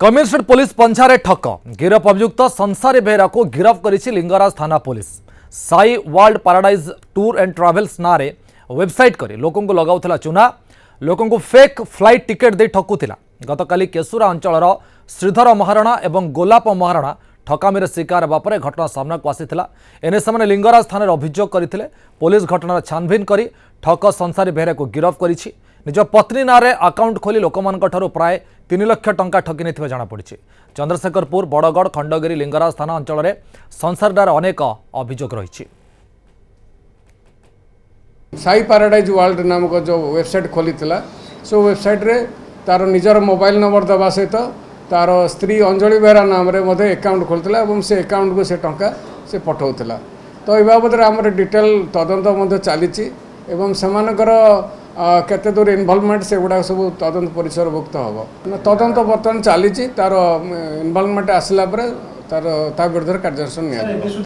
Commissionerate police पंछारे ठक गिरफ अभियुक्त संसारी बेहरा को गिरफ करिछि लिंगराज थाना police. Sai world paradise tour and travels ना रे वेबसाइट करी लोकों को लगाउथला चुना, लोकों को फेक फ्लाइट टिकेट दे ठकुथिला। गतकाली केसुरा अंचलर श्रीधर महाराणा एवं गोलाप महाराणा ठकामीर शिकार हेबा परे घटना सामना को आसीथिला। एने सेमाने लिंगराज थाना अभियोग करथिले। पुलिस घटनार छानभिन करी ठक संसारी बेहरा को गिरफ करिछि। निज पत्नी नारे अकाउंट खोली लोकमानकठारु प्राय 3 लाख टंका ठकी नेथिबा जाना पड़िछि। चंद्रशेखरपुर बड़गड़ खंडगिरी लिंगराज थाना अंचल में संसारदार अनेक अभियोग रही। साई पैराडाइज वर्ल्ड नामक जो वेबसाइट खोली सो वेबसाइट रे तार निजर मोबाइल नंबर दबा सहित तार स्त्री अंजलि बेहरा नाम रे मधे अकाउंट खोलता और से अकाउंट को से टंका से पठाउला। तो ये बाबद आम डिटेल तदंत चली केते दूर इनवॉल्वमेंट से गुड़ा सब तदंत परिसरभुक्त हम तदंत बर्तमान चली तार इनवॉल्वमेंट आसला तार विरुद्ध कार्यानुष्ठान।